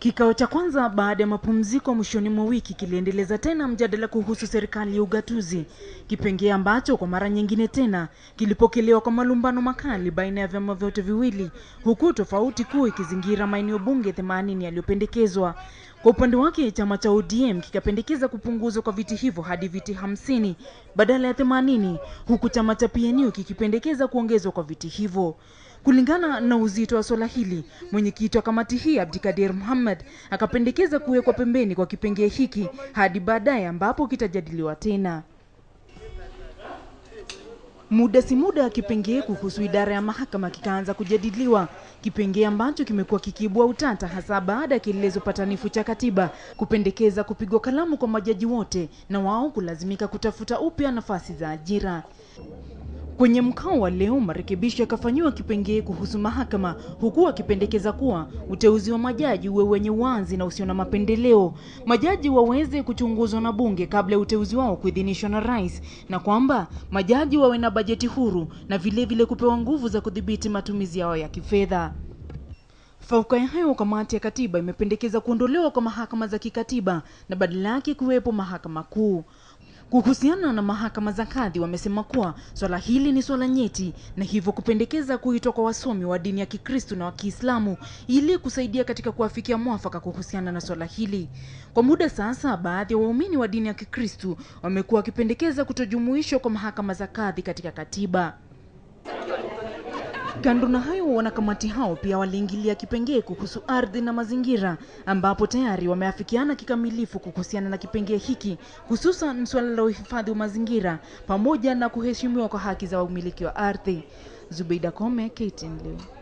Kikao cha kwanza baada ya mapumziko mwishoni mwa wiki kiliendeleza tena mjadala kuhusu serikali ya ugatuzi, kipengee ambacho kwa mara nyingine tena kilipokelewa kwa malumbano makali baina ya vyama vyote viwili, huku tofauti kuu ikizingira maeneo bunge 80 yaliyopendekezwa. Kwa upande wake chama cha ODM kikapendekeza kupunguzwa kwa viti hivyo hadi viti 50 badala ya 80, huku chama cha PNU kikipendekeza kuongezwa kwa viti hivyo. Kulingana na uzito wa swala hili, mwenyekiti wa kamati hii Abdikadir Muhammad akapendekeza kuwekwa pembeni kwa kipengee hiki hadi baadaye ambapo kitajadiliwa tena. Muda si muda kipengee kuhusu idara ya mahakama kikaanza kujadiliwa, kipengee ambacho kimekuwa kikiibua utata hasa baada ya kielezo patanifu cha katiba kupendekeza kupigwa kalamu kwa majaji wote na wao kulazimika kutafuta upya nafasi za ajira. Kwenye mkao wa leo marekebisho yakafanywa kipengee kuhusu mahakama, huku akipendekeza kuwa uteuzi wa majaji uwe wenye uwazi na usio na mapendeleo. Majaji waweze kuchunguzwa na bunge kabla ya uteuzi wao kuidhinishwa na rais, na kwamba majaji wawe na bajeti huru na vile kupewa nguvu za kudhibiti matumizi yao ya kifedha. Fauka ya hayo, kamati ya katiba imependekeza kuondolewa kwa mahakama za kikatiba na badala yake kuwepo mahakama kuu. Kuhusiana na mahakama za kadhi, wamesema kuwa swala hili ni swala nyeti na hivyo kupendekeza kuitwa kwa wasomi wa dini ya Kikristo na wa Kiislamu ili kusaidia katika kuafikia mwafaka kuhusiana na swala hili. Kwa muda sasa, baadhi ya waumini wa dini ya Kikristo wamekuwa wakipendekeza kutojumuishwa kwa mahakama za kadhi katika katiba. Kando na hayo, wanakamati hao pia waliingilia kipengee kuhusu ardhi na mazingira, ambapo tayari wameafikiana kikamilifu kuhusiana na kipengee hiki, hususan swala la uhifadhi wa mazingira pamoja na kuheshimiwa kwa haki za umiliki wa ardhi. Zubeida Kome, KTN leo.